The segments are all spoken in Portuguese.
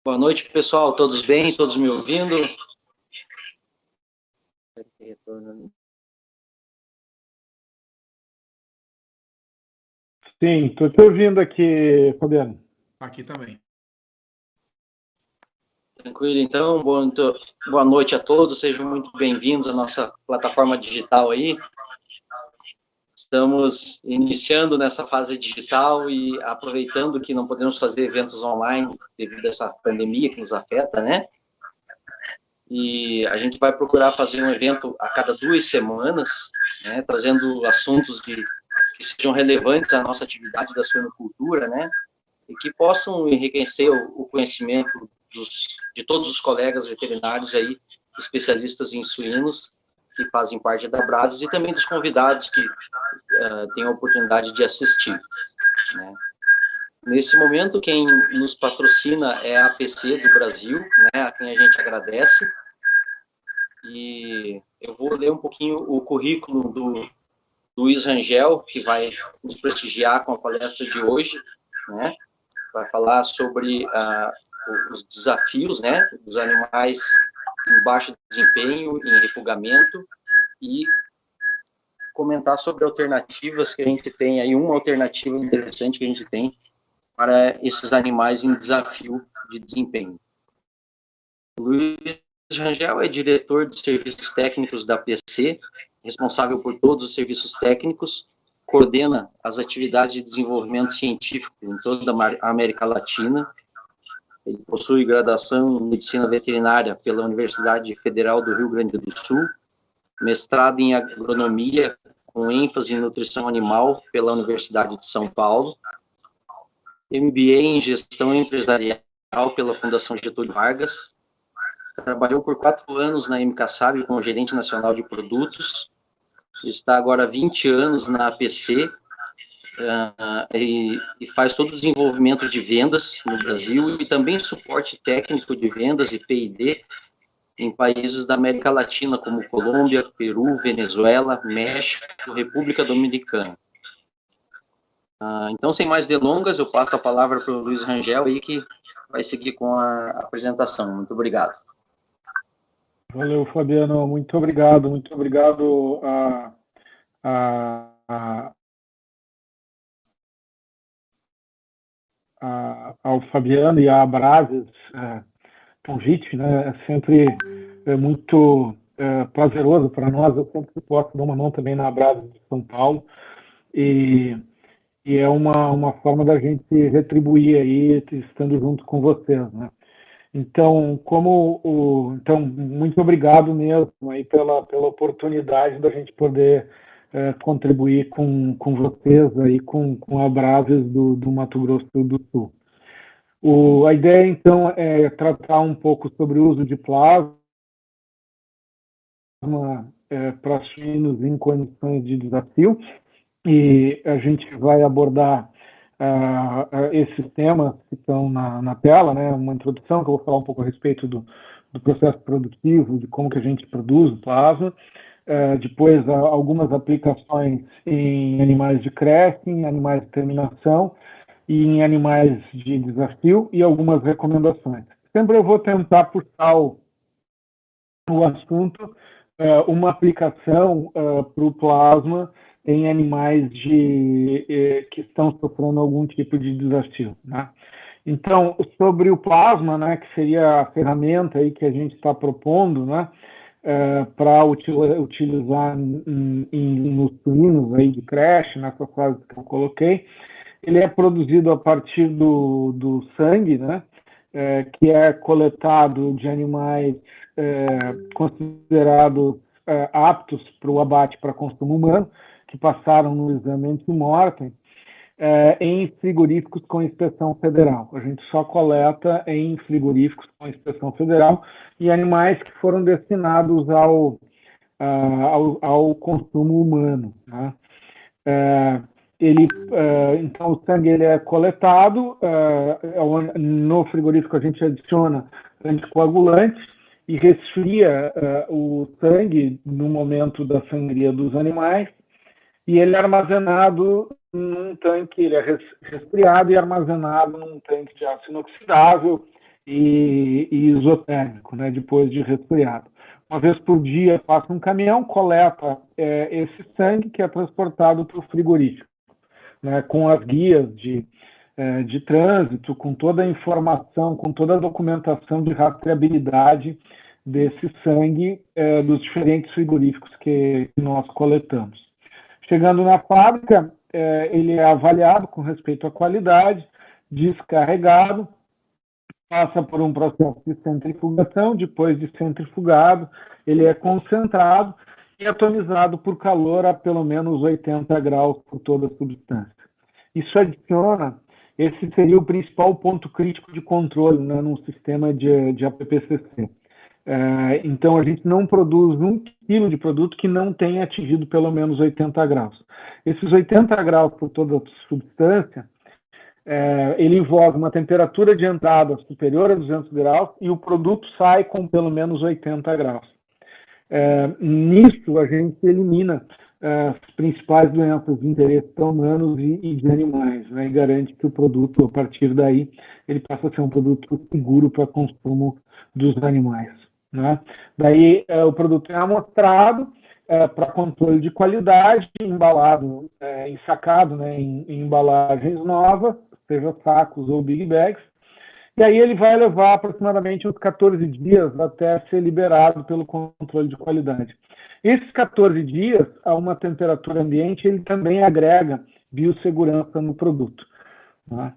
Boa noite, pessoal. Todos bem? Todos me ouvindo? Sim, estou te ouvindo aqui, Fabiano. Aqui também. Tranquilo, então. Boa noite a todos. Sejam muito bem-vindos à nossa plataforma digital aí. Estamos iniciando nessa fase digital e aproveitando que não podemos fazer eventos online devido a essa pandemia que nos afeta, né? E a gente vai procurar fazer um evento a cada 2 semanas, né? Trazendo assuntos que sejam relevantes à nossa atividade da suinocultura, né? E que possam enriquecer o conhecimento de todos os colegas veterinários aí, especialistas em suínos, que fazem parte da Abraves, e também dos convidados que têm a oportunidade de assistir, né? Nesse momento, quem nos patrocina é a APC do Brasil, né, a quem a gente agradece. E eu vou ler um pouquinho o currículo do Luiz Rangel, que vai nos prestigiar com a palestra de hoje, né? Vai falar sobre os desafios, né, dos animais em baixo desempenho, em refugamento, e comentar sobre alternativas que a gente tem aí, uma alternativa interessante que a gente tem para esses animais em desafio de desempenho. O Luiz Rangel é diretor de serviços técnicos da PC, responsável por todos os serviços técnicos, coordena as atividades de desenvolvimento científico em toda a América Latina. Ele possui graduação em Medicina Veterinária pela Universidade Federal do Rio Grande do Sul, mestrado em Agronomia com ênfase em Nutrição Animal pela Universidade de São Paulo, MBA em Gestão Empresarial pela Fundação Getúlio Vargas, trabalhou por 4 anos na MKSAB como gerente nacional de produtos, está agora há 20 anos na APC, e faz todo o desenvolvimento de vendas no Brasil e também suporte técnico de vendas e P&D em países da América Latina, como Colômbia, Peru, Venezuela, México, República Dominicana. Então, sem mais delongas, eu passo a palavra para o Luiz Rangel, aí, que vai seguir com a apresentação. Muito obrigado. Valeu, Fabiano. Muito obrigado ao Fabiano e à Abraves convite, né? É sempre muito prazeroso para nós. Eu sempre posso dar uma mão também na Abraves de São Paulo, e é uma forma da gente retribuir aí, estando junto com vocês, né? Então, então, muito obrigado mesmo aí pela oportunidade da gente poder contribuir com vocês aí, com a Abraves do Mato Grosso do Sul. A ideia, então, é tratar um pouco sobre o uso de plasma para suínos em condições de desafio, e a gente vai abordar esses temas que estão na tela, né? Uma introdução que eu vou falar um pouco a respeito do processo produtivo, de como que a gente produz o plasma, depois algumas aplicações em animais de creche, em animais de terminação e em animais de desafio, e algumas recomendações. Sempre eu vou tentar puxar o assunto, uma aplicação para o plasma em animais que estão sofrendo algum tipo de desafio, né? Então, sobre o plasma, né, que seria a ferramenta aí que a gente está propondo, né, para utilizar nos suínos aí de creche, nessa fase que eu coloquei, ele é produzido a partir do sangue, né, que é coletado de animais considerados aptos para o abate para consumo humano, que passaram no exame antemortem, em frigoríficos com inspeção federal. A gente só coleta em frigoríficos com inspeção federal e animais que foram destinados ao consumo humano, né? Então, o sangue ele é coletado, no frigorífico a gente adiciona anticoagulante e resfria o sangue no momento da sangria dos animais, e ele é armazenado num tanque, ele é resfriado e armazenado num tanque de aço inoxidável e isotérmico, né, depois de resfriado. Uma vez por dia passa um caminhão, coleta esse sangue que é transportado para o frigorífico, né, com as guias de trânsito, com toda a informação, com toda a documentação de rastreabilidade desse sangue dos diferentes frigoríficos que nós coletamos. Chegando na fábrica, ele é avaliado com respeito à qualidade, descarregado, passa por um processo de centrifugação, depois de centrifugado, ele é concentrado e atomizado por calor a pelo menos 80 graus por toda a substância. Isso adiciona, esse seria o principal ponto crítico de controle, né, num sistema de APPCC. Então, a gente não produz 1 quilo de produto que não tenha atingido pelo menos 80 graus. Esses 80 graus por toda a substância, ele envolve uma temperatura de entrada superior a 200 graus e o produto sai com pelo menos 80 graus. Nisso, a gente elimina as principais doenças de interesse para humanos e de animais, né, e garante que o produto, a partir daí, ele passa a ser um produto seguro para consumo dos animais. Né? Daí, o produto é amostrado para controle de qualidade, embalado, ensacado, né, em embalagens novas, seja sacos ou big bags, e aí ele vai levar aproximadamente uns 14 dias até ser liberado pelo controle de qualidade. Esses 14 dias, a uma temperatura ambiente, ele também agrega biossegurança no produto. Né?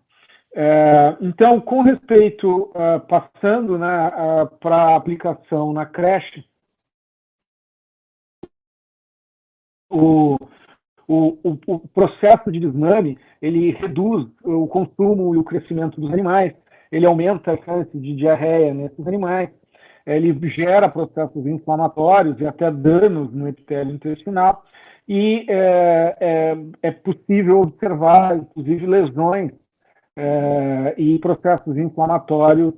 Então, com respeito, passando, né, para a aplicação na creche, o processo de desmame, ele reduz o consumo e o crescimento dos animais, ele aumenta a chance de diarreia nesses animais, ele gera processos inflamatórios e até danos no epitélio intestinal, e é possível observar, inclusive, lesões e processos inflamatórios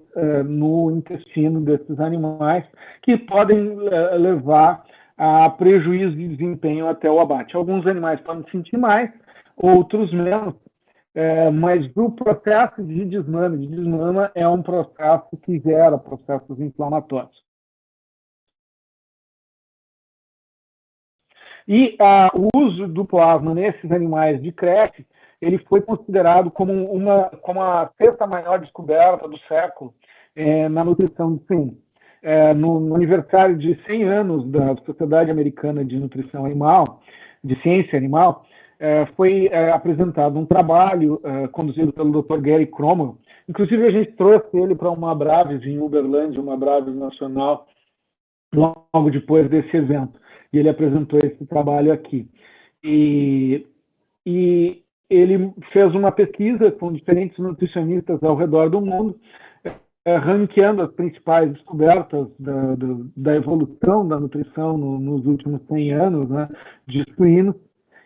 no intestino desses animais, que podem levar a prejuízo de desempenho até o abate. Alguns animais podem sentir mais, outros menos, mas o processo de desmama é um processo que gera processos inflamatórios. E o uso do plasma nesses animais de creche, ele foi considerado como a sexta maior descoberta do século na nutrição de suínos. No aniversário de 100 anos da Sociedade Americana de Nutrição Animal, de Ciência Animal, foi apresentado um trabalho conduzido pelo Dr. Gary Cromwell. Inclusive, a gente trouxe ele para uma Abraves em Uberlândia, uma Abraves nacional, logo depois desse evento. E ele apresentou esse trabalho aqui. E ele fez uma pesquisa com diferentes nutricionistas ao redor do mundo, ranqueando as principais descobertas da evolução da nutrição nos últimos 100 anos, né, de suínos.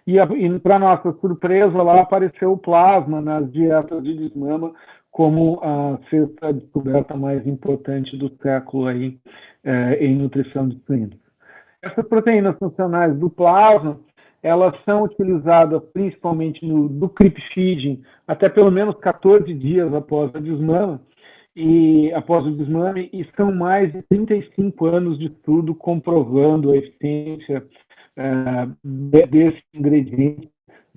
E para nossa surpresa, lá apareceu o plasma nas dietas de desmama como a sexta descoberta mais importante do século aí, em nutrição de suínos. Essas proteínas funcionais do plasma, elas são utilizadas principalmente no creep feeding até pelo menos 14 dias após o desmame, e são mais de 35 anos de estudo comprovando a eficiência desse ingrediente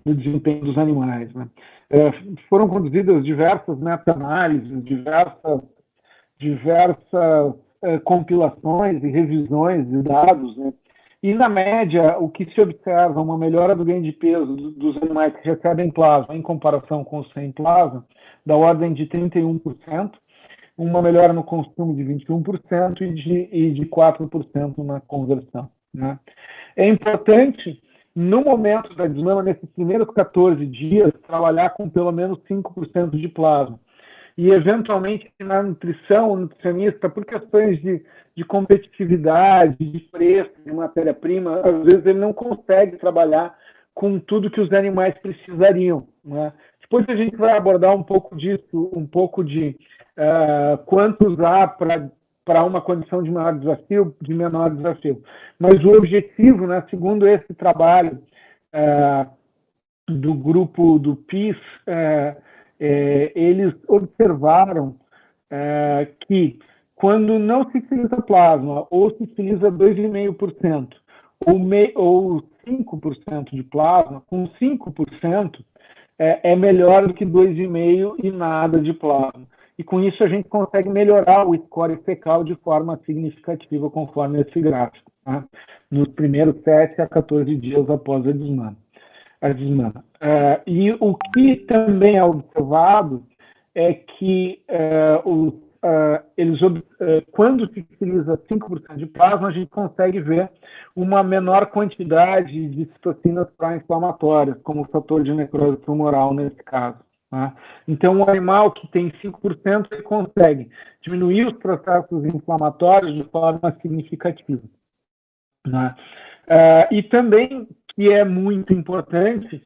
no desempenho dos animais. Né? Foram conduzidas diversas meta-análises, diversas compilações e revisões de dados, né? E, na média, o que se observa, uma melhora do ganho de peso dos animais que recebem plasma em comparação com os sem plasma, da ordem de 31%, uma melhora no consumo de 21% e de 4% na conversão. Né? É importante, no momento da desmama, nesses primeiros 14 dias, trabalhar com pelo menos 5% de plasma. E, eventualmente, na nutrição, o nutricionista, por questões de competitividade, de preço, de matéria-prima, às vezes ele não consegue trabalhar com tudo que os animais precisariam. Né? Depois a gente vai abordar um pouco disso, um pouco de quanto usar para uma condição de maior desafio, de menor desafio. Mas o objetivo, né, segundo esse trabalho do grupo do PIS, eles observaram que quando não se utiliza plasma ou se utiliza 2,5% ou 5% de plasma, com 5% é melhor do que 2,5% e nada de plasma. E com isso a gente consegue melhorar o score fecal de forma significativa, conforme esse gráfico, tá? Nos primeiros 7 a 14 dias após a desmama. E o que também é observado é que quando se utiliza 5% de plasma, a gente consegue ver uma menor quantidade de citocinas pró-inflamatórias, como o fator de necrose tumoral nesse caso. Tá? Então, um animal que tem 5%, ele consegue diminuir os processos inflamatórios de forma significativa. Né? E também, que é muito importante,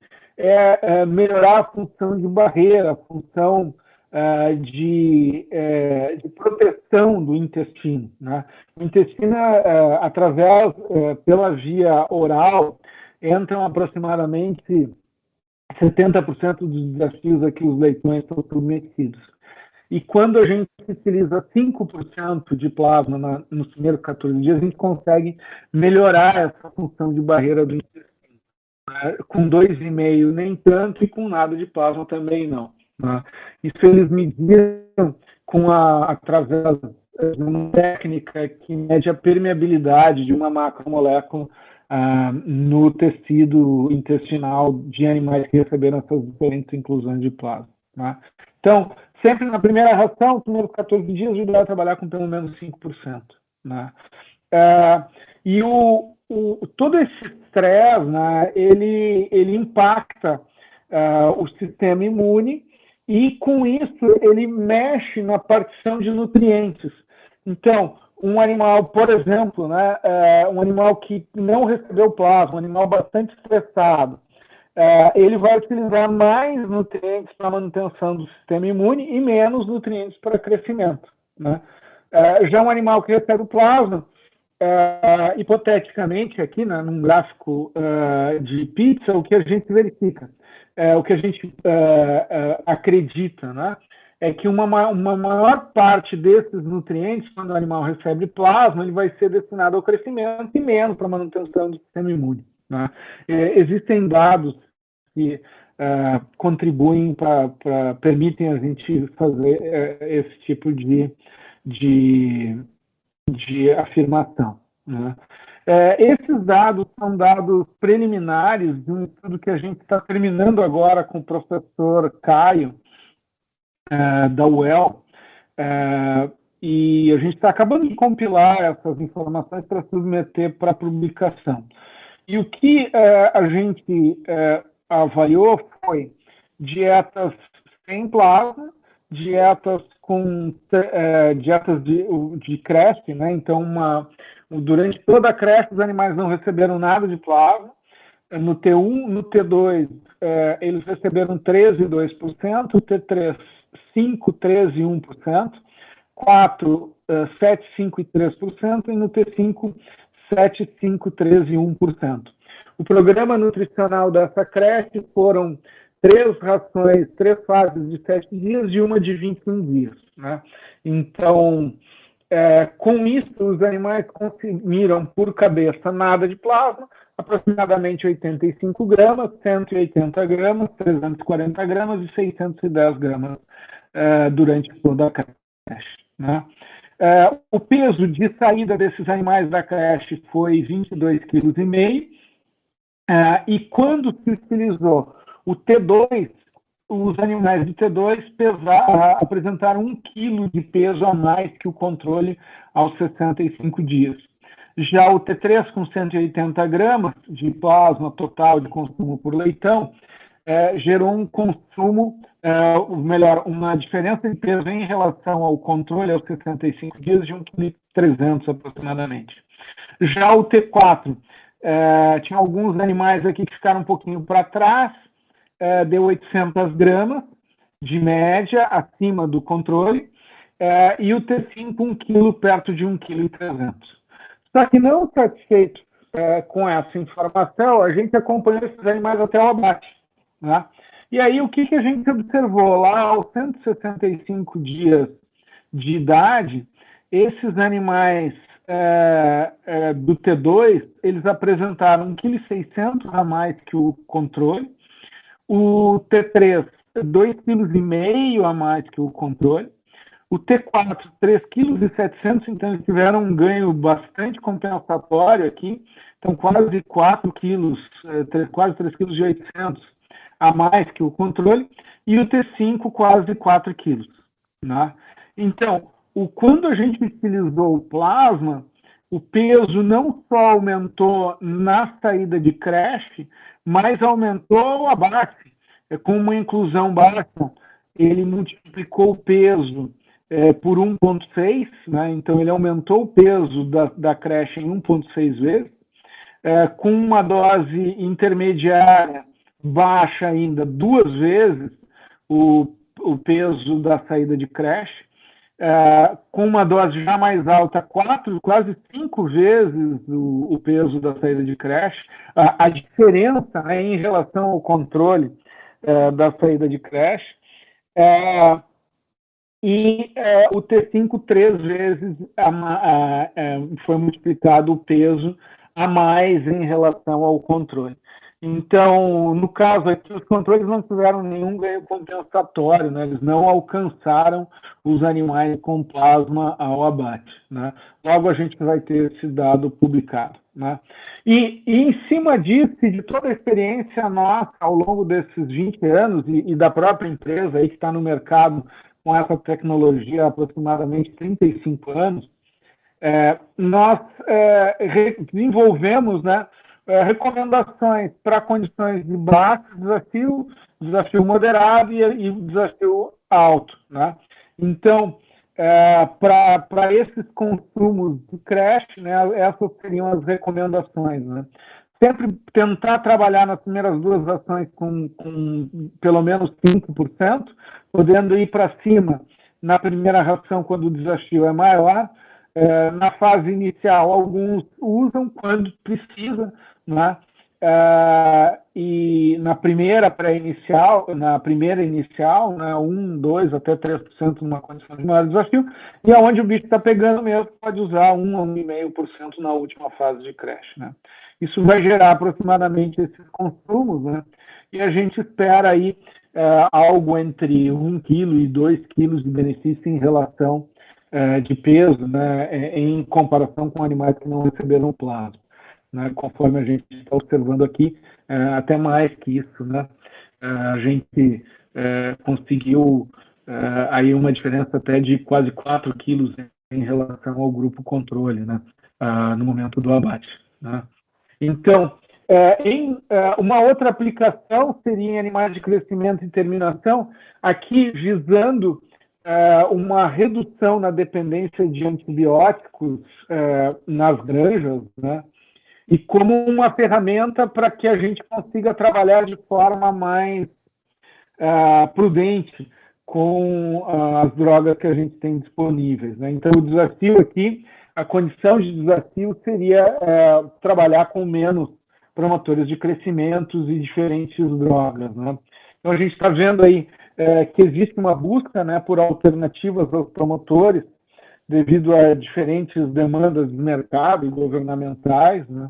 melhorar a função de barreira, a função de proteção do intestino. Né? O intestino, pela via oral, entram aproximadamente 70% dos desafios a que os leitões são submetidos. E quando a gente utiliza 5% de plasma nos primeiros 14 dias, a gente consegue melhorar essa função de barreira do intestino. Com 2,5% nem tanto, e com nada de plasma também não. Né? Isso eles mediram através de uma técnica que mede a permeabilidade de uma macromolécula no tecido intestinal de animais que receberam essas diferentes inclusões de plasma. Né? Então, sempre na primeira ração, nos primeiros 14 dias, ajudar a trabalhar com pelo menos 5%. Né? E todo esse estresse, né, ele impacta o sistema imune e, com isso, ele mexe na partição de nutrientes. Então, um animal, por exemplo, né, um animal que não recebeu plasma, um animal bastante estressado, ele vai utilizar mais nutrientes para manutenção do sistema imune e menos nutrientes para crescimento. Né? Já um animal que recebe plasma, hipoteticamente, aqui, né, num gráfico de pizza, o que a gente verifica, o que a gente acredita, né, é que uma maior parte desses nutrientes, quando o animal recebe plasma, ele vai ser destinado ao crescimento e menos para a manutenção do sistema imune. Né? Existem dados que contribuem permitem a gente fazer esse tipo de afirmação. Né? Esses dados são dados preliminares de um estudo que a gente está terminando agora com o professor Caio, da UEL, e a gente está acabando de compilar essas informações para submeter para publicação. E o que a gente avaliou foi dietas sem plasma, dietas de creche, né? Então, durante toda a creche, os animais não receberam nada de plasma. No T1, no T2, eles receberam 13,2%, T3, 5, 13 e 1%, 4, 7, 5 e 3%, e no T5, 7, 5, 13 e 1%. O programa nutricional dessa creche foram 3 rações, 3 fases de 7 dias e uma de 21 dias. Né? Então, com isso, os animais consumiram por cabeça nada de plasma, aproximadamente 85 gramas, 180 gramas, 340 gramas e 610 gramas durante toda a creche. Né? O peso de saída desses animais da creche foi 22,5 kg, e quando se utilizou o T2, os animais de T2 apresentaram 1 kg de peso a mais que o controle aos 65 dias. Já o T3, com 180 gramas de plasma total de consumo por leitão, gerou um consumo, uma diferença de peso em relação ao controle aos 65 dias de 1,3 kg aproximadamente. Já o T4, tinha alguns animais aqui que ficaram um pouquinho para trás, deu 800 gramas de média acima do controle, e o T5 1 kg perto de 1,3 kg. Só que não satisfeito com essa informação, a gente acompanhou esses animais até o abate, né? E aí, o que a gente observou? Lá, aos 165 dias de idade, esses animais do T2, eles apresentaram 1,6 kg a mais que o controle, o T3, 2,5 kg a mais que o controle, o T4, 3,7 kg, então eles tiveram um ganho bastante compensatório aqui, então quase 4 quilos, quase 3,8 kg a mais que o controle, e o T5 quase 4 quilos, né? Então, quando a gente utilizou o plasma, o peso não só aumentou na saída de creche, mas aumentou o abate. Com uma inclusão baixa, ele multiplicou o peso por 1,6, né? Então ele aumentou o peso da creche em 1,6 vezes, com uma dose intermediária baixa ainda 2 vezes o peso da saída de creche, com uma dose já mais alta, quase 5 vezes o peso da saída de creche. A diferença, né, em relação ao controle da saída de creche, o T5 3 vezes foi multiplicado o peso a mais em relação ao controle. Então, no caso aqui, os controles não tiveram nenhum ganho compensatório, né? Eles não alcançaram os animais com plasma ao abate, né? Logo a gente vai ter esse dado publicado, né? E em cima disso, e de toda a experiência nossa ao longo desses 20 anos e da própria empresa aí que está no mercado com essa tecnologia há aproximadamente 35 anos, nós desenvolvemos, né, recomendações para condições de baixo desafio, desafio moderado e desafio alto, né? Então, para esses consumos de creche, né, essas seriam as recomendações, né? Sempre tentar trabalhar nas primeiras 2 ações com pelo menos 5%, podendo ir para cima na primeira ração quando o desafio é maior. Na fase inicial, alguns usam quando precisa, né? E na primeira pré-inicial, na primeira inicial, né, 1, 2, até 3% numa condição de maior desafio, e aonde o bicho está pegando mesmo, pode usar 1 a 1,5% na última fase de creche, né? Isso vai gerar aproximadamente esses consumos, né? E a gente espera aí algo entre 1 quilo e 2 quilos de benefício em relação de peso, né, em comparação com animais que não receberam plasma, né, conforme a gente está observando aqui, até mais que isso, né, a gente conseguiu aí uma diferença até de quase 4 quilos em relação ao grupo controle, né, no momento do abate, né. Então, uma outra aplicação seria em animais de crescimento e terminação, aqui visando uma redução na dependência de antibióticos nas granjas, né? E como uma ferramenta para que a gente consiga trabalhar de forma mais prudente com as drogas que a gente tem disponíveis, né? Então, o desafio aqui, a condição de desafio seria trabalhar com menos promotores de crescimentos e diferentes drogas, né? Então, a gente está vendo aí que existe uma busca, né, por alternativas aos promotores devido a diferentes demandas de mercado e governamentais, né?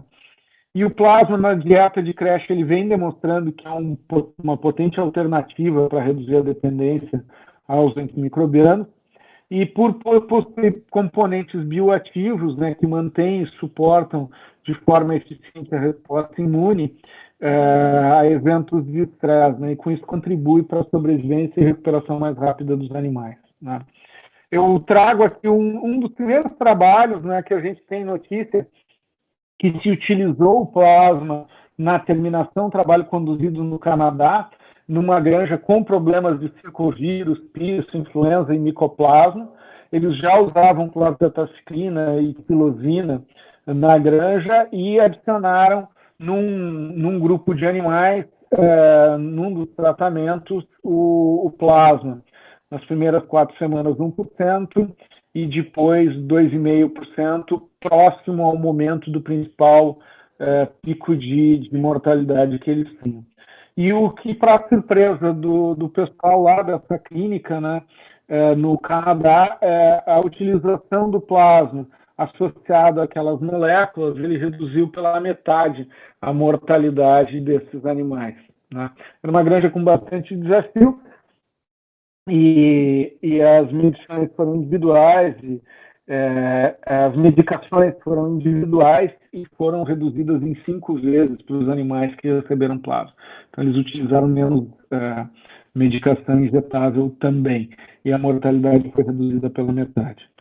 E o plasma na dieta de creche ele vem demonstrando que é uma potente alternativa para reduzir a dependência aos antimicrobianos. E por possuir componentes bioativos, né, que mantêm e suportam de forma eficiente a resposta imune a eventos de estresse, né, e com isso contribui para a sobrevivência e recuperação mais rápida dos animais, né. Eu trago aqui um dos primeiros trabalhos, né, que a gente tem notícia que se utilizou o plasma na terminação, trabalho conduzido no Canadá, numa granja com problemas de circovírus, piso, influenza e micoplasma. Eles já usavam clorprotaciclina e psilocina na granja e adicionaram num grupo de animais, num dos tratamentos, o plasma. Nas primeiras 4 semanas, 1%, e depois 2,5%, próximo ao momento do principal pico de mortalidade que eles tinham. E o que, para surpresa do pessoal lá dessa clínica, né, no Canadá, a utilização do plasma associado àquelas moléculas, ele reduziu pela metade a mortalidade desses animais, né? Era uma granja com bastante desafio, e as medições foram individuais, as medicações foram individuais e foram reduzidas em 5 vezes para os animais que receberam plasma. Então, eles utilizaram menos medicação injetável também, e a mortalidade foi reduzida pela metade.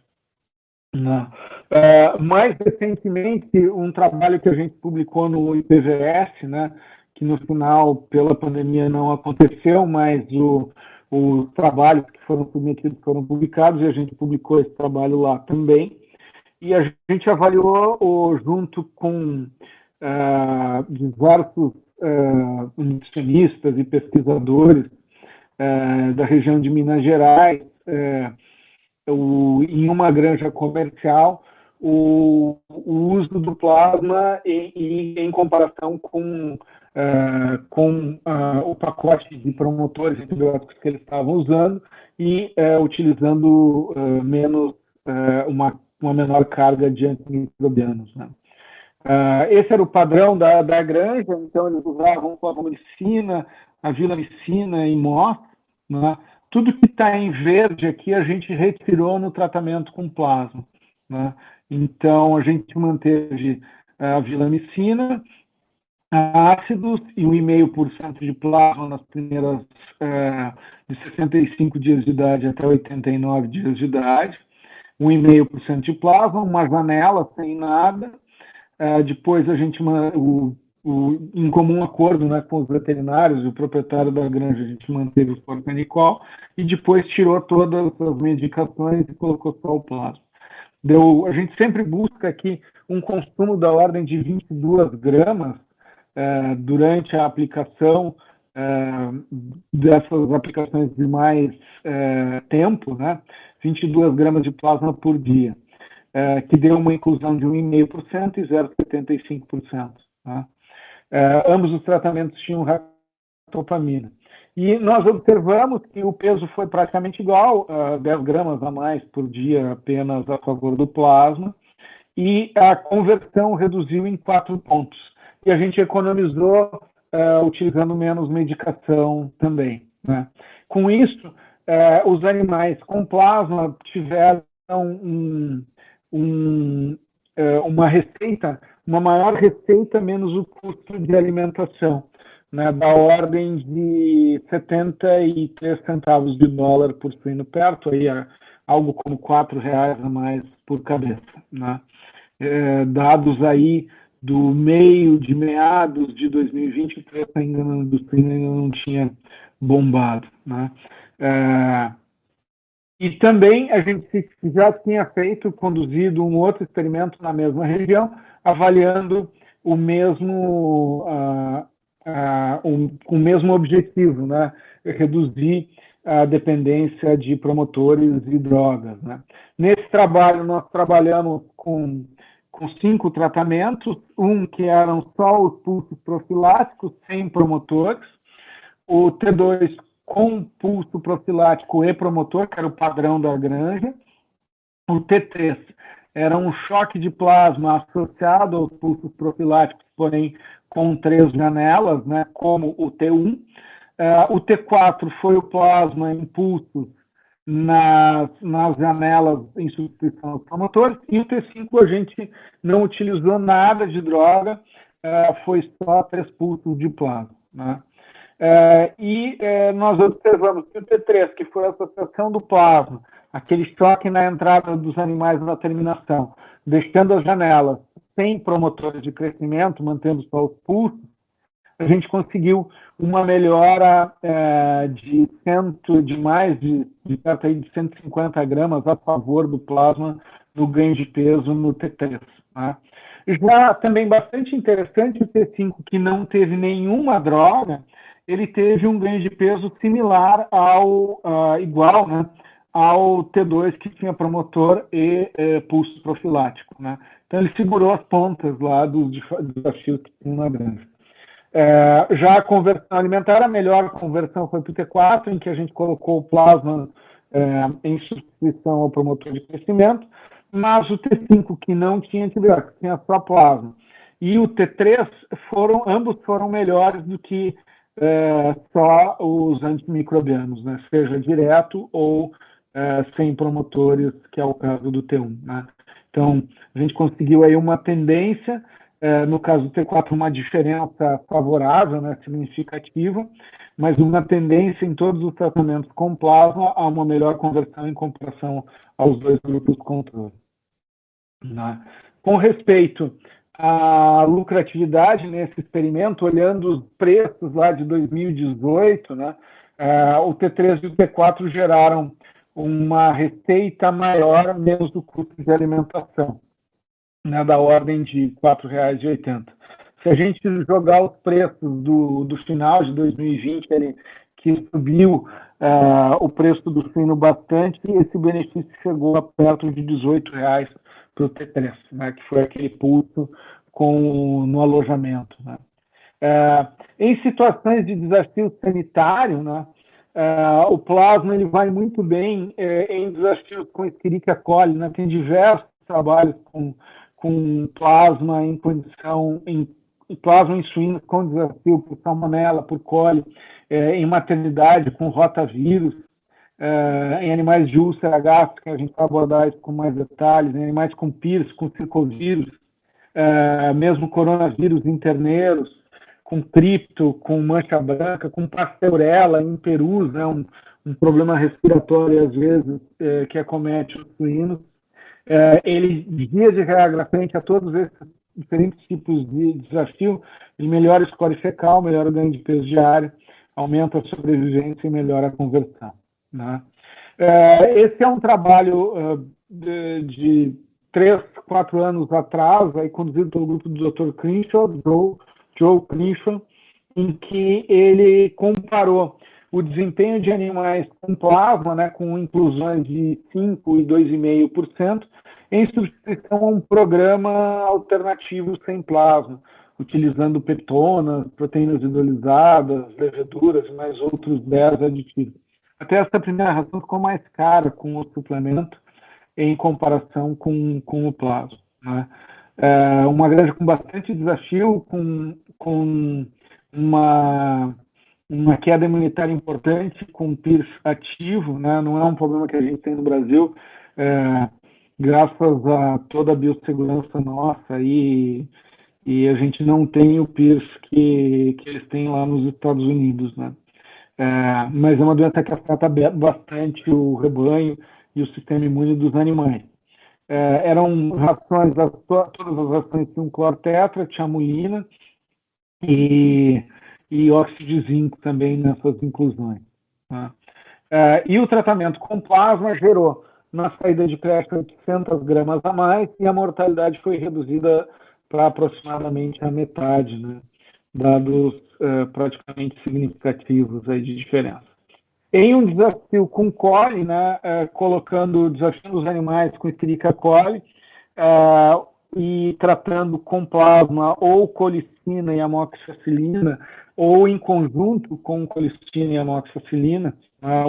Mais recentemente, um trabalho que a gente publicou no IPVS, né, que no final, pela pandemia, não aconteceu, mas os trabalhos que foram submetidos foram publicados, e a gente publicou esse trabalho lá também. E a gente avaliou, junto com diversos nutricionistas e pesquisadores da região de Minas Gerais, em uma granja comercial, o uso do plasma em comparação com o pacote de promotores antibióticos que eles estavam usando e utilizando uma menor carga de antimicrobianos, né? Esse era o padrão da granja, então eles usavam flavomicina, a vilamicina e MOS, né? Tudo que está em verde aqui a gente retirou no tratamento com plasma, né? Então a gente manteve a vilamicina, ácidos e 1,5% de plasma nas primeiras de 65 dias de idade até 89 dias de idade, 1,5% de plasma, uma janela sem nada. Depois a gente, em comum acordo, né, com os veterinários e o proprietário da granja, a gente manteve o forcanicol e depois tirou todas as medicações e colocou só o plasma. A gente sempre busca aqui um consumo da ordem de 22 gramas durante a aplicação dessas aplicações de mais tempo, né, 22 gramas de plasma por dia. Que deu uma inclusão de 1,5% e 0,75%. Tá? Ambos os tratamentos tinham ractopamina. E nós observamos que o peso foi praticamente igual, 10 gramas a mais por dia apenas a favor do plasma, e a conversão reduziu em 4 pontos. E a gente economizou utilizando menos medicação também, né? Com isso, os animais com plasma tiveram uma receita, uma maior receita menos o custo de alimentação, né, da ordem de 73 centavos de dólar por suíno perto, aí algo como R$4 a mais por cabeça, né? Dados aí do meados de 2020, o preço ainda do suíno ainda não tinha bombado, né? E também a gente já tinha conduzido um outro experimento na mesma região, avaliando o mesmo objetivo, né? Reduzir a dependência de promotores e drogas, né? Nesse trabalho, nós trabalhamos com 5 tratamentos, que eram só os pulsos profiláticos, sem promotores, o T2 com pulso profilático e promotor, que era o padrão da granja. O T3 era um choque de plasma associado aos pulsos profiláticos, porém com 3 janelas, né, como o T1. O T4 foi o plasma em pulsos nas janelas em substituição aos promotores, e o T5 a gente não utilizou nada de droga, foi só 3 pulsos de plasma, né? Nós observamos que o T3, que foi a associação do plasma, aquele choque na entrada dos animais na terminação, deixando as janelas sem promotores de crescimento, mantendo só os pulsos, a gente conseguiu uma melhora de mais de perto aí de 150 gramas a favor do plasma no ganho de peso no T3. Né? Já também bastante interessante o T5, que não teve nenhuma droga, ele teve um ganho de peso similar igual, né, ao T2, que tinha promotor e pulso profilático, né? Então, ele segurou as pontas lá dos desafios que tinham na granja. Já a conversão alimentar, a melhor conversão foi para o T4, em que a gente colocou o plasma em substituição ao promotor de crescimento, mas o T5, que não tinha antibiótico, tinha só plasma, e o T3, ambos foram melhores do que só os antimicrobianos, né? Seja direto ou sem promotores, que é o caso do T1, né? Então, a gente conseguiu aí uma tendência, no caso do T4, uma diferença favorável, né, significativa, mas uma tendência em todos os tratamentos com plasma a uma melhor conversão em comparação aos dois grupos controle, né? Com respeito à lucratividade nesse experimento, olhando os preços lá de 2018, né, o T3 e o T4 geraram uma receita maior, menos do custo de alimentação, né, da ordem de R$ 4,80. Se a gente jogar os preços do final de 2020, que subiu o preço do suíno bastante, esse benefício chegou a perto de R$ 18 para o T3, né, que foi aquele pulso no alojamento, né. Em situações de desafio sanitário, né, o plasma ele vai muito bem em desafios com Escherichia coli, né? Tem diversos trabalhos com plasma em condição, plasma em suínos com desafio por salmonela, por coli, em maternidade com rotavírus, em animais de úlcera gástrica, a gente vai abordar isso com mais detalhes, em animais com PIRS, com circovírus, mesmo coronavírus em terneiros, com cripto, com mancha branca, com pasteurela em perus, né, um problema respiratório, às vezes, que acomete os suínos. Ele, via de regra, frente a todos esses diferentes tipos de desafio, ele melhora a score fecal, melhora o ganho de peso diário, aumenta a sobrevivência e melhora a conversão, né? Esse é um trabalho de 3, 4 anos atrás, aí, conduzido pelo grupo do Dr. Crenshaw, Joe Crenshaw, em que ele comparou o desempenho de animais com plasma, né, com inclusões de 5% e 2,5%, em substituição a um programa alternativo sem plasma, utilizando peptonas, proteínas hidrolisadas, leveduras e mais outros 10 aditivos. Até essa primeira razão ficou mais cara com o suplemento em comparação com o plasma, né? Uma granja com bastante desafio, com uma queda imunitária importante, com PIRS ativo, né? Não é um problema que a gente tem no Brasil, graças a toda a biossegurança nossa, e a gente não tem o PIRS que eles têm lá nos Estados Unidos, né? Mas é uma doença que afeta bastante o rebanho e o sistema imune dos animais. Eram rações, todas as rações tinham clortetra, tiamulina e óxido de zinco também nessas inclusões, né? E o tratamento com plasma gerou na saída de creche 800 gramas a mais e a mortalidade foi reduzida para aproximadamente a metade, né? Dados praticamente significativos aí de diferença. Em um desafio com coli, né, desafiando os animais com Escherichia coli, e tratando com plasma ou colistina e amoxicilina, ou em conjunto com colistina e amoxicilina,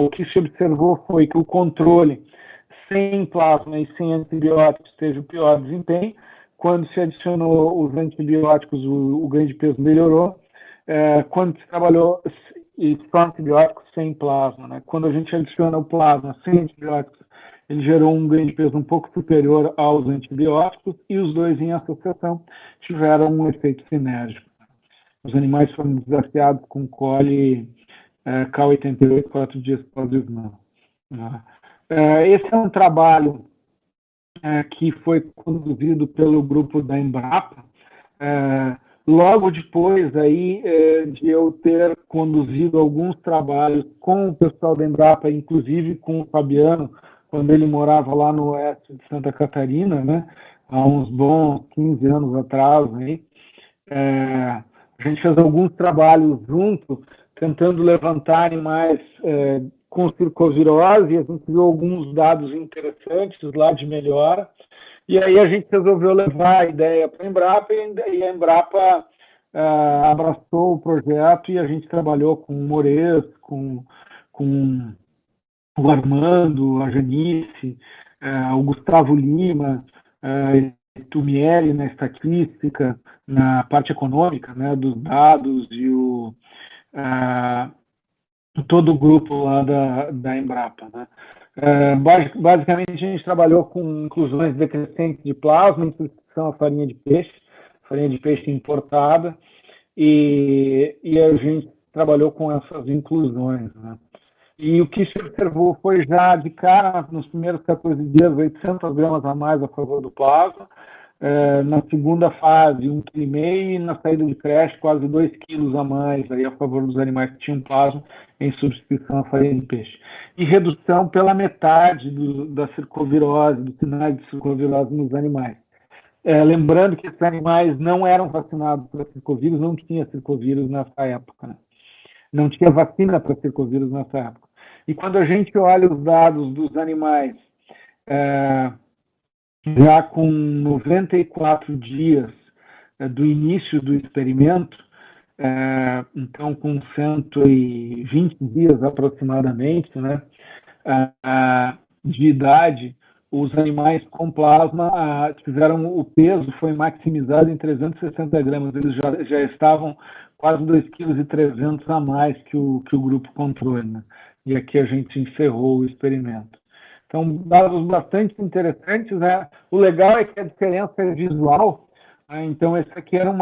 o que se observou foi que o controle sem plasma e sem antibióticos teve o pior desempenho. Quando se adicionou os antibióticos, o ganho de peso melhorou. Quando se trabalhou só antibióticos sem plasma, né? Quando a gente adiciona o plasma sem antibióticos, ele gerou um ganho de peso um pouco superior aos antibióticos, e os dois em associação tiveram um efeito sinérgico. Os animais foram desafiados com coli K88 4 dias pós-ismão. Esse é um trabalho que foi conduzido pelo grupo da Embrapa, logo depois aí, de eu ter conduzido alguns trabalhos com o pessoal da Embrapa, inclusive com o Fabiano, quando ele morava lá no oeste de Santa Catarina, né, há uns bons 15 anos atrás. Aí, a gente fez alguns trabalhos juntos, tentando levantar animais com circovirose, a gente viu alguns dados interessantes lá de melhora, e aí a gente resolveu levar a ideia para a Embrapa, e a Embrapa abraçou o projeto, e a gente trabalhou com o Mores, com o Armando, a Janice, o Gustavo Lima, Tumieri na estatística, na parte econômica, né, dos dados, e todo o grupo lá da Embrapa, né. Basicamente, a gente trabalhou com inclusões decrescentes de plasma, em substituição à farinha de peixe importada, e a gente trabalhou com essas inclusões, né. E o que se observou foi já de cara, nos primeiros 14 dias, 800 gramas a mais a favor do plasma, na segunda fase, 1,5 kg, e na saída de creche, quase 2 quilos a mais aí a favor dos animais que tinham plasma em substituição à farinha de peixe. E redução pela metade da circovirose, dos sinais de circovirose nos animais. Lembrando que esses animais não eram vacinados para circovírus, não tinha circovírus nessa época, né? Não tinha vacina para circovírus nessa época. E quando a gente olha os dados dos animais já com 94 dias do início do experimento, então com 120 dias aproximadamente, né, de idade, os animais com plasma o peso foi maximizado em 360 gramas, eles já estavam quase 2,3 kg a mais que o grupo controle, né? E aqui a gente encerrou o experimento. Então, dados bastante interessantes, né? O legal é que a diferença é visual, né? Então, esse aqui eram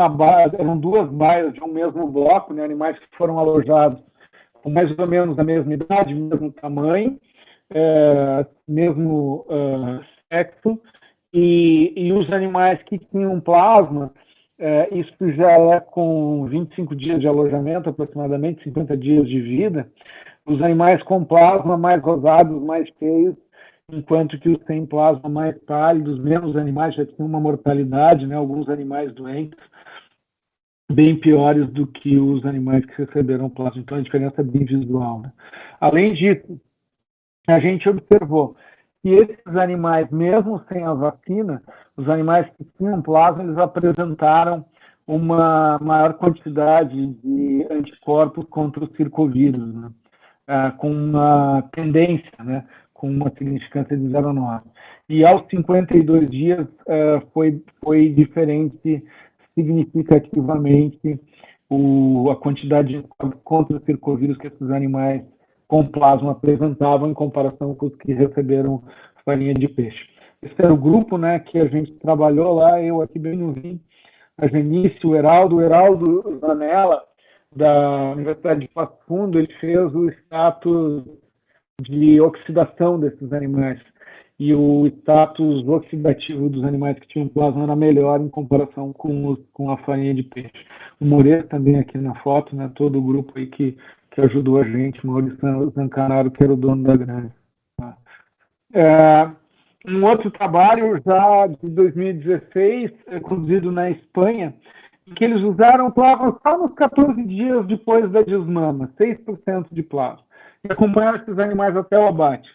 duas baias de um mesmo bloco, né? Animais que foram alojados com mais ou menos a mesma idade, mesmo tamanho, mesmo sexo, e os animais que tinham plasma, isso já é com 25 dias de alojamento, aproximadamente 50 dias de vida, os animais com plasma mais rosados, mais feios, enquanto que os sem plasma mais pálidos, menos animais já tinham uma mortalidade, né, alguns animais doentes, bem piores do que os animais que receberam plasma. Então, a diferença é bem visual, né? Além disso, a gente observou que esses animais, mesmo sem a vacina, os animais que tinham plasma, eles apresentaram uma maior quantidade de anticorpos contra o circovírus, né? Com uma tendência, né? Com uma significância de 0,9. E aos 52 dias foi diferente significativamente a quantidade de contra o circovírus que esses animais com plasma apresentavam em comparação com os que receberam farinha de peixe. Esse era o grupo, né, que a gente trabalhou lá, eu aqui bem novinho, a Genice, o Heraldo Zanella, da Universidade de Passo Fundo, ele fez o status de oxidação desses animais. E o status oxidativo dos animais que tinham plasma era melhor em comparação com a farinha de peixe. O Moreira também aqui na foto, né, todo o grupo aí que ajudou a gente, Maurício Zancanaro, que era o dono da granja. Um outro trabalho já de 2016, conduzido na Espanha, que eles usaram plasma só nos 14 dias depois da desmama, 6% de plasma, e acompanharam esses animais até o abate.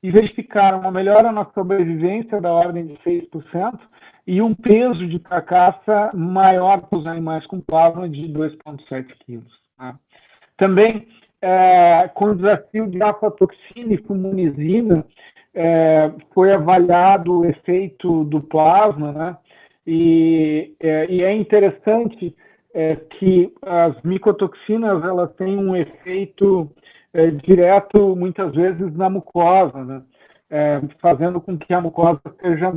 E verificaram uma melhora na sobrevivência da ordem de 6% e um peso de carcaça maior para os animais com plasma de 2,7 quilos. Tá? Também, com o desafio de aflatoxina e fumonizina, foi avaliado o efeito do plasma, né? E é interessante que as micotoxinas elas têm um efeito direto, muitas vezes, na mucosa, né? Fazendo com que a mucosa seja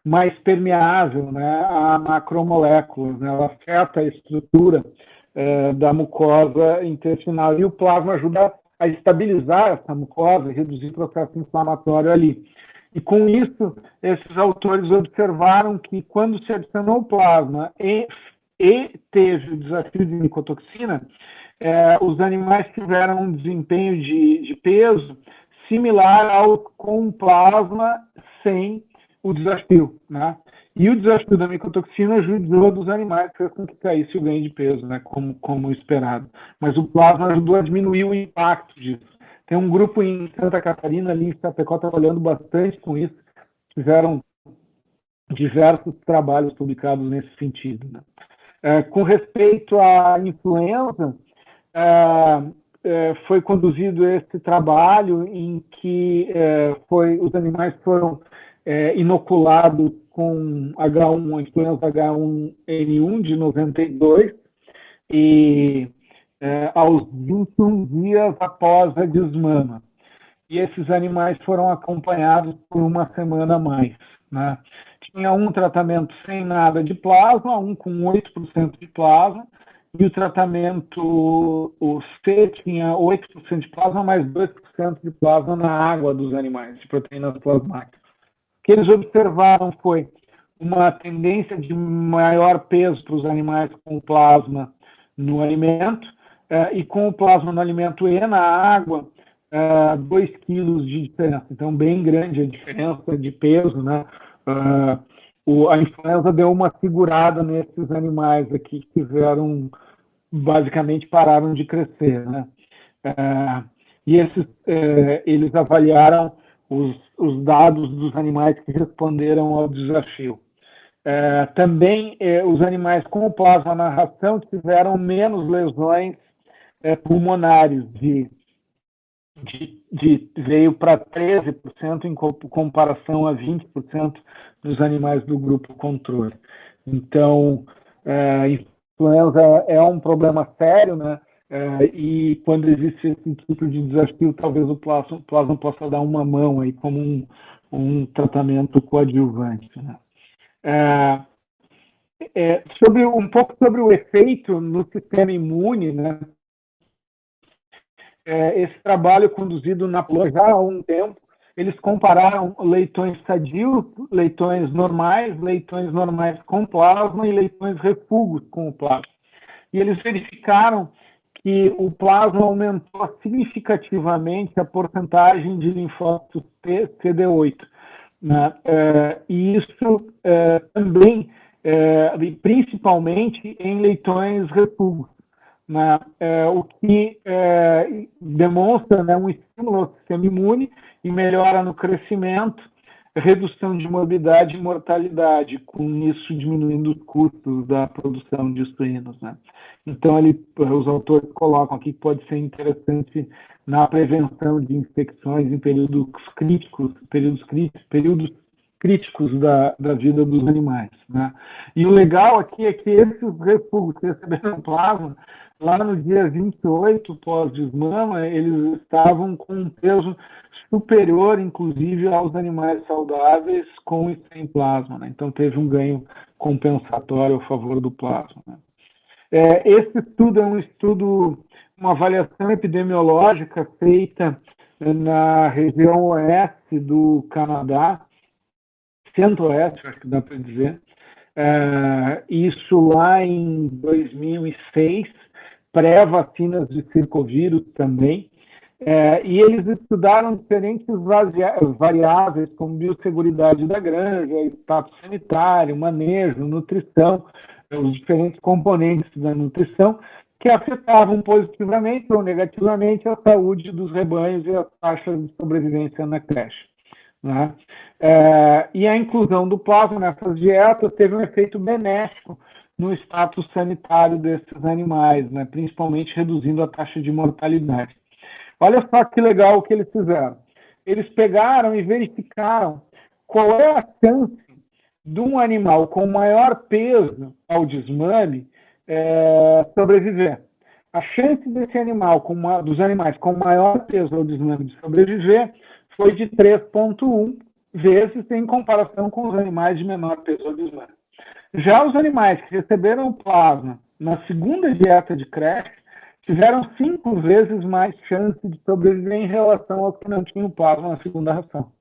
mais permeável, né, a macromoléculas, né? Ela afeta a estrutura da mucosa intestinal, e o plasma ajuda a estabilizar essa mucosa e reduzir o processo inflamatório ali. E com isso, esses autores observaram que quando se adicionou o plasma e teve o desafio de micotoxina, os animais tiveram um desempenho de peso similar ao com plasma sem o desafio, né? E o desafio da micotoxina ajudou dos animais, fez com que caísse o ganho de peso, né? Como esperado. Mas o plasma ajudou a diminuir o impacto disso. Tem um grupo em Santa Catarina, ali em Chapecó, trabalhando bastante com isso. Tiveram diversos trabalhos publicados nesse sentido, né? Com respeito à influenza, foi conduzido esse trabalho em que os animais foram inoculados com H1, a influenza H1N1 de 92, e aos 21 dias após a desmama. E esses animais foram acompanhados por uma semana a mais, né? Tinha um tratamento sem nada de plasma, um com 8% de plasma, e o tratamento, o C, tinha 8% de plasma, mais 2% de plasma na água dos animais, de proteínas plasmáticas. O que eles observaram foi uma tendência de maior peso para os animais com plasma no alimento, e com o plasma no alimento e na água, 2 quilos de diferença. Então, bem grande a diferença de peso, né? A influenza deu uma segurada nesses animais aqui que basicamente pararam de crescer, né? E eles avaliaram os dados dos animais que responderam ao desafio. Também os animais com plasma na ração tiveram menos lesões pulmonares, veio para 13% em comparação a 20% dos animais do grupo controle. Então, a influenza é um problema sério, né? E quando existe esse tipo de desafio, talvez o plasma possa dar uma mão aí como um tratamento coadjuvante, né? Um pouco sobre o efeito no sistema imune, né? Esse trabalho conduzido na PLOA já há um tempo, eles compararam leitões sadios, leitões normais com plasma e leitões refugos com o plasma. E eles verificaram que o plasma aumentou significativamente a porcentagem de linfócitos CD8, né? E isso também, principalmente em leitões refugos, né? O que demonstra, né, um estímulo ao sistema imune e melhora no crescimento, redução de morbidade e mortalidade, com isso diminuindo os custos da produção de suínos, né? Então, os autores colocam aqui que pode ser interessante na prevenção de infecções em períodos críticos da vida dos animais, né? E o legal aqui é que esses refugos que receberam plasma, lá no dia 28 pós-desmama, eles estavam com um peso superior, inclusive, aos animais saudáveis com e sem plasma, né? Então, teve um ganho compensatório a favor do plasma, né? Esse estudo é uma avaliação epidemiológica feita na região oeste do Canadá, centro-oeste, acho que dá para dizer, isso lá em 2006, pré-vacinas de circovírus também, e eles estudaram diferentes variáveis, como biosseguridade da granja, status sanitário, manejo, nutrição, os diferentes componentes da nutrição, que afetavam positivamente ou negativamente a saúde dos rebanhos e as taxas de sobrevivência na creche, né? E a inclusão do plasma nessas dietas teve um efeito benéfico no status sanitário desses animais, né? Principalmente reduzindo a taxa de mortalidade. Olha só que legal o que eles fizeram. Eles pegaram e verificaram qual é a chance de um animal com maior peso ao desmame sobreviver. A chance desse animal, dos animais com maior peso ao desmame de sobreviver, foi de 3,1 vezes em comparação com os animais de menor peso ao desmame. Já os animais que receberam o plasma na segunda dieta de creche tiveram 5 vezes mais chance de sobreviver em relação aos que não tinham plasma na segunda ração.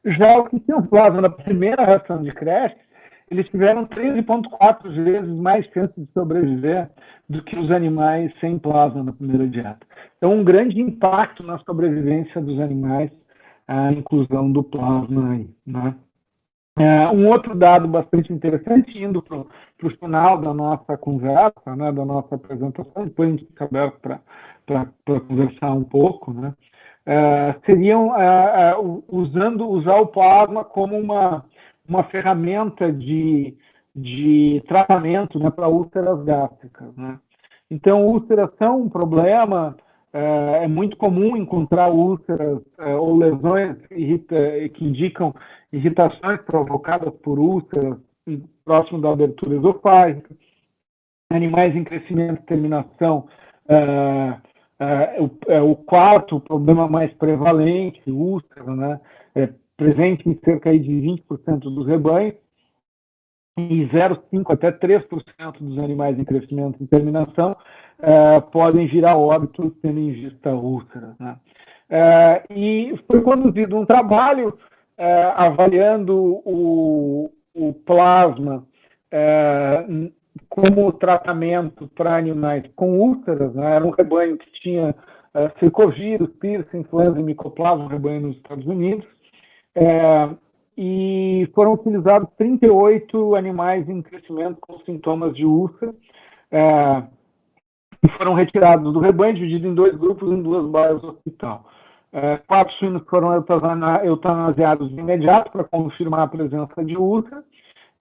Já os que tinham plasma na primeira ração de creche, eles tiveram 13,4 vezes mais chance de sobreviver do que os animais sem plasma na primeira dieta. Então, um grande impacto na sobrevivência dos animais, a inclusão do plasma aí, né? Um outro dado bastante interessante, indo para o final da nossa conversa, né, da nossa apresentação, depois a gente fica aberto para conversar um pouco, né? seriam usar o plasma como uma ferramenta de tratamento, né, para úlceras gástricas, né? Então, úlceras são um problema. É muito comum encontrar úlceras ou lesões que indicam irritações provocadas por úlceras próximo da abertura esofágica. Animais em crescimento e terminação, o quarto problema mais prevalente, úlcera, né, presente em cerca de 20% dos rebanhos, e 0,5% até 3% dos animais em crescimento e terminação podem virar óbito tendo em vista úlceras, né? E foi conduzido um trabalho avaliando o plasma como tratamento para animais com úlceras, né? Era um rebanho que tinha circovírus, piercing, influenza e micoplasma, um rebanho nos Estados Unidos, e foram utilizados 38 animais em crescimento com sintomas de úlcera, que foram retirados do rebanho, divididos em 2 grupos em 2 baias do hospital. 4 suínos foram eutanasiados de imediato para confirmar a presença de úlcera,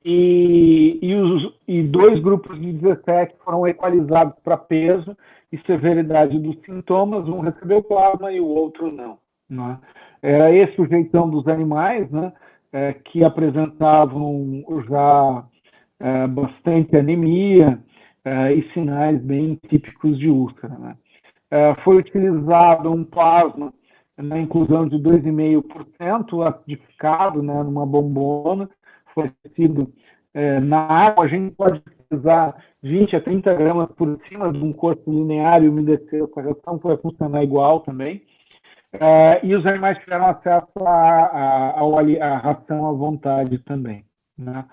e 2 grupos de 17 foram equalizados para peso e severidade dos sintomas, um recebeu plasma e o outro não, né? Era esse o jeitão dos animais, né, que apresentavam já bastante anemia e sinais bem típicos de úlcera, né? Foi utilizado um plasma na inclusão de 2,5% acidificado, né, numa bombona, fornecido na água. A gente pode utilizar 20 a 30 gramas por cima de um corpo linear e umedecer essa ração, vai funcionar igual também. E os animais tiveram acesso à ração à vontade também, né?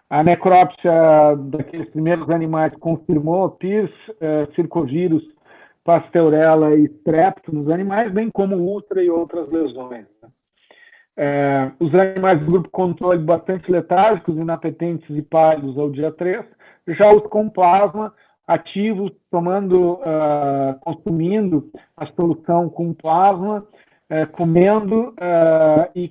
A necrópsia daqueles primeiros animais confirmou PIRS, circovírus, pasteurella e strepto nos animais, bem como úlcera e outras lesões, né? Os animais do grupo controle bastante letárgicos, inapetentes e pálidos ao dia 3, já os com plasma ativos, consumindo a solução com plasma, comendo e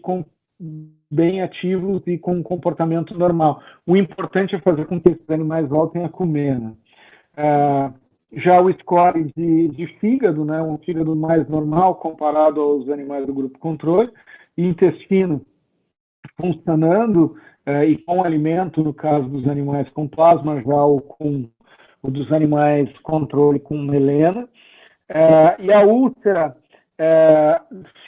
bem ativos e com um comportamento normal. O importante é fazer com que esses animais voltem a comer, né? Já o score de fígado, né, um fígado mais normal comparado aos animais do grupo controle, e intestino funcionando e com alimento, no caso dos animais com plasma, já o dos animais controle com melena. E a úlcera,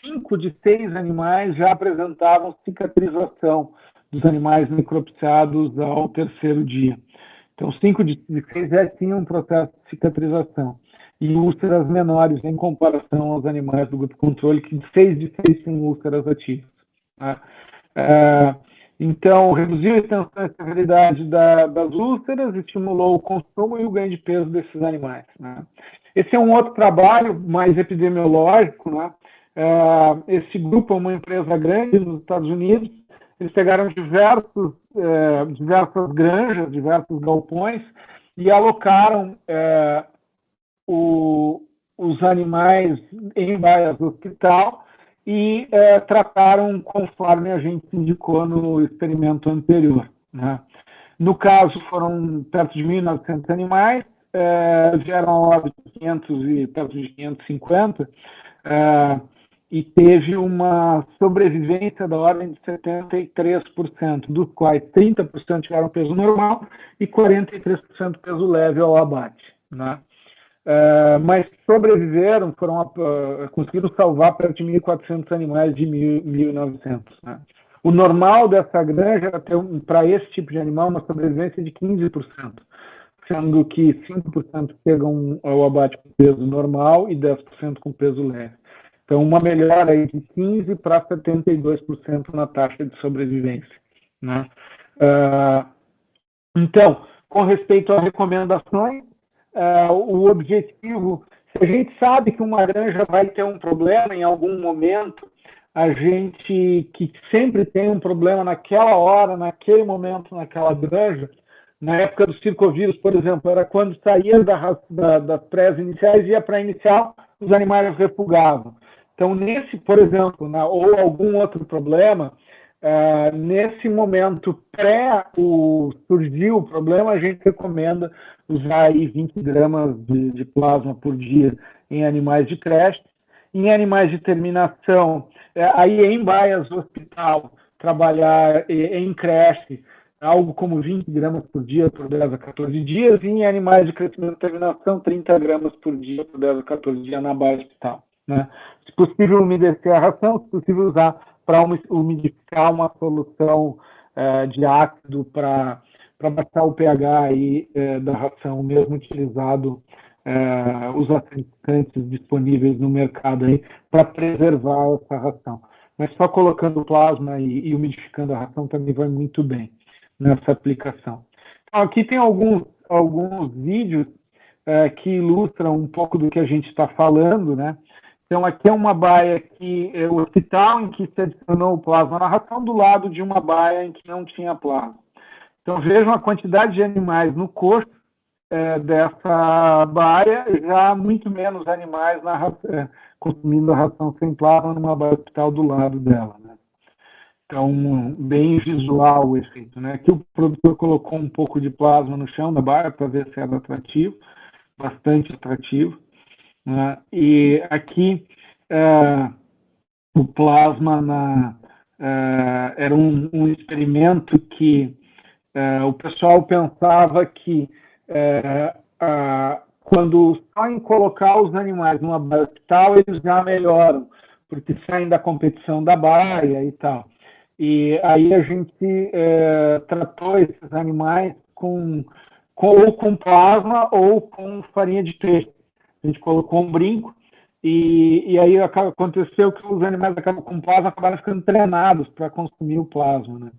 5 de 6 animais já apresentavam cicatrização dos animais necropsiados ao 3º dia. Então, 5 de 6 já tinham um processo de cicatrização. E úlceras menores em comparação aos animais do grupo controle, que 6 de 6 tinham úlceras ativas, né? Então, reduziu a extensão e severidade das úlceras, estimulou o consumo e o ganho de peso desses animais, né? Esse é um outro trabalho mais epidemiológico, né? Esse grupo é uma empresa grande nos Estados Unidos. Eles pegaram diversas granjas, diversos galpões e alocaram os animais em baias do hospital e trataram conforme a gente indicou no experimento anterior, né? No caso, foram perto de 1.900 animais, vieram a óbito 500 e perto de 550, e teve uma sobrevivência da ordem de 73%, dos quais 30% tiveram peso normal e 43% peso leve ao abate, né? Mas sobreviveram, conseguiram salvar perto de 1.400 animais de 1.900, né? O normal dessa granja era ter, para esse tipo de animal, uma sobrevivência de 15%, sendo que 5% pegam ao abate com peso normal e 10% com peso leve. Então, uma melhora aí de 15% para 72% na taxa de sobrevivência, né? Então, com respeito às recomendações, o objetivo, se a gente sabe que uma granja vai ter um problema em algum momento, a gente que sempre tem um problema naquela hora, naquele momento, naquela granja, na época do circovírus, por exemplo, era quando saía das prés iniciais e ia para a inicial, os animais refugavam. Então, por exemplo, ou algum outro problema, nesse momento surgir o problema, a gente recomenda usar aí 20 gramas de plasma por dia em animais de creche. Em animais de terminação, aí em baias do hospital, trabalhar em creche, algo como 20 gramas por dia por 10 a 14 dias, e em animais de crescimento e terminação, 30 gramas por dia por 10 a 14 dias na baia hospital. Né? Se possível, umedecer a ração, se possível, usar para umidificar uma solução de ácido para baixar o pH aí, da ração, mesmo utilizado os acidificantes disponíveis no mercado aí para preservar essa ração. Mas só colocando plasma e umidificando a ração também vai muito bem nessa aplicação. Então, aqui tem alguns vídeos que ilustram um pouco do que a gente está falando, né? Então, aqui é uma baia o hospital em que se adicionou o plasma na ração, do lado de uma baia em que não tinha plasma. Então, vejam a quantidade de animais no coxo dessa baia, já muito menos animais consumindo a ração sem plasma numa baia hospital do lado dela. Né? Então, bem visual o efeito. Né? Aqui o produtor colocou um pouco de plasma no chão da baia para ver se era atrativo, bastante atrativo. Né? E aqui o plasma era um experimento que o pessoal pensava que quando só em colocar os animais numa baia hospital, eles já melhoram, porque saem da competição da baia e tal. E aí a gente tratou esses animais ou com plasma ou com farinha de peixe. A gente colocou um brinco e aí aconteceu que os animais com plasma acabaram ficando treinados para consumir o plasma, né?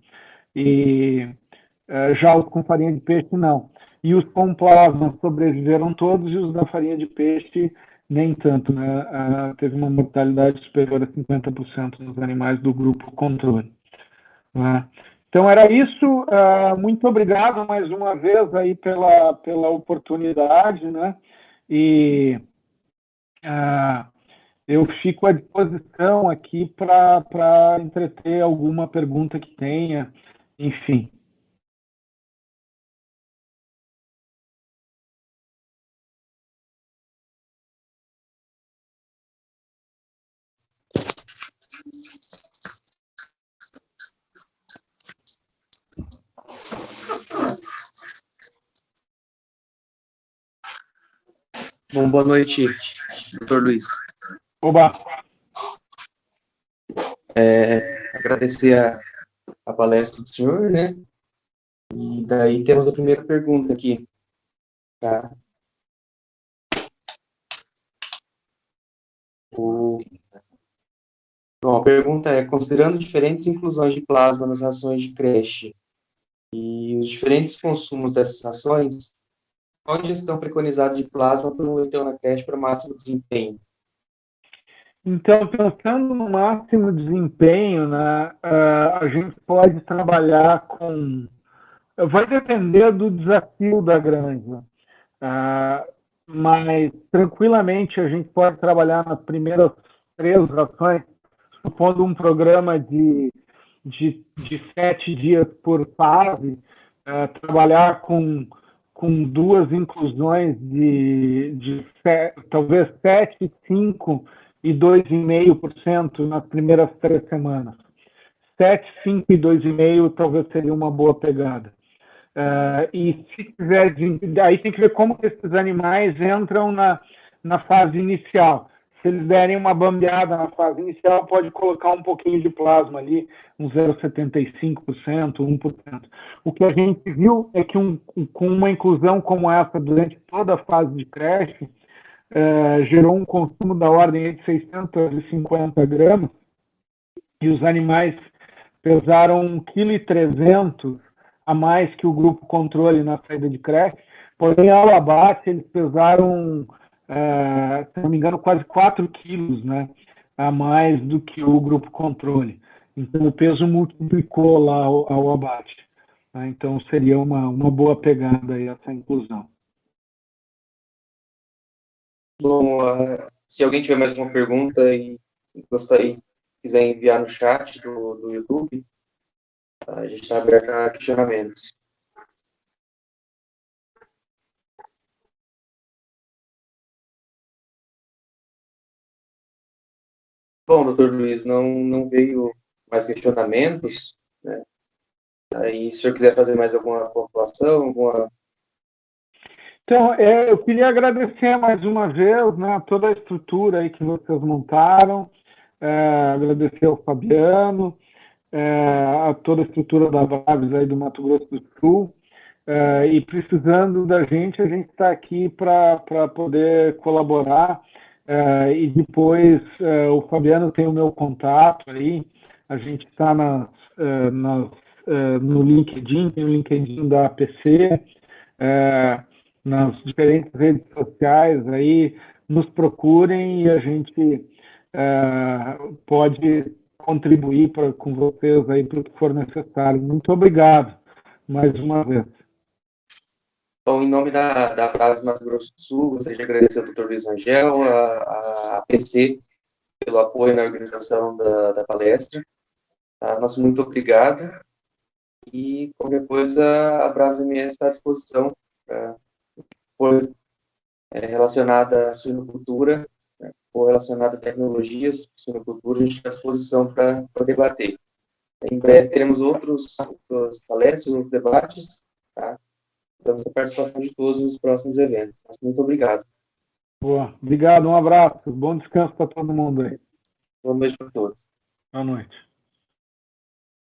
E já os com farinha de peixe não. E os com plasma sobreviveram todos e os da farinha de peixe nem tanto, né? Teve uma mortalidade superior a 50% nos animais do grupo controle. Né? Então era isso. Muito obrigado mais uma vez aí pela oportunidade, né? E eu fico à disposição aqui para entreter alguma pergunta que tenha, enfim. Bom, boa noite, doutor Luiz. Oba! Agradecer a palestra do senhor, né? E daí temos a primeira pergunta aqui. Tá? Bom, a pergunta é, considerando diferentes inclusões de plasma nas rações de creche e os diferentes consumos dessas rações, qual a ingestão preconizada de plasma por um leitão na creche para máximo desempenho? Então, pensando no máximo desempenho, né, a gente pode trabalhar com... Vai depender do desafio da granja, mas tranquilamente a gente pode trabalhar nas primeiras 3 rações, supondo um programa de 7 dias por fase, trabalhar com 2 inclusões talvez 7, 5 e 2,5% nas primeiras 3 semanas. 7, 5 e 2,5% talvez seria uma boa pegada. E se tiver, aí tem que ver como que esses animais entram na fase inicial. Se eles derem uma bambeada na fase inicial, pode colocar um pouquinho de plasma ali, um 0,75%, 1%. O que a gente viu é que com uma inclusão como essa durante toda a fase de creche, gerou um consumo da ordem de 650 gramas, e os animais pesaram 1,3 kg a mais que o grupo controle na saída de creche, porém, ao abate, eles pesaram, se não me engano, quase 4 quilos, né, a mais do que o grupo controle. Então, o peso multiplicou lá ao abate. Né? Então, seria uma boa pegada aí essa inclusão. Bom, se alguém tiver mais uma pergunta, gostaria, quiser enviar no chat do YouTube, a gente está aberto a questionamentos. Bom, doutor Luiz, não veio mais questionamentos, né? Aí, se o senhor quiser fazer mais alguma pontuação, alguma... Então, eu queria agradecer mais uma vez, né, toda a estrutura aí que vocês montaram, agradecer ao Fabiano, a toda a estrutura da Braves aí do Mato Grosso do Sul, e precisando da gente, a gente está aqui para poder colaborar, e depois o Fabiano tem o meu contato aí, a gente está no LinkedIn, tem o LinkedIn da APC, nas diferentes redes sociais aí, nos procurem e a gente pode contribuir com vocês aí para o que for necessário. Muito obrigado mais uma vez. Então, em nome da Braves Mato Grosso do Sul, gostaria de agradecer ao Dr. Luiz Rangel, a APC, pelo apoio na organização da palestra. Nosso muito obrigado. E qualquer coisa, a Braves MS está à disposição for relacionada à suinocultura, né, ou relacionada a tecnologias de suinocultura, a gente está à disposição para debater. Em breve teremos outras palestras, outros debates, tá? Damos a participação de todos nos próximos eventos. Muito obrigado. Boa. Obrigado, um abraço. Bom descanso para todo mundo aí. Boa noite para todos. Boa noite.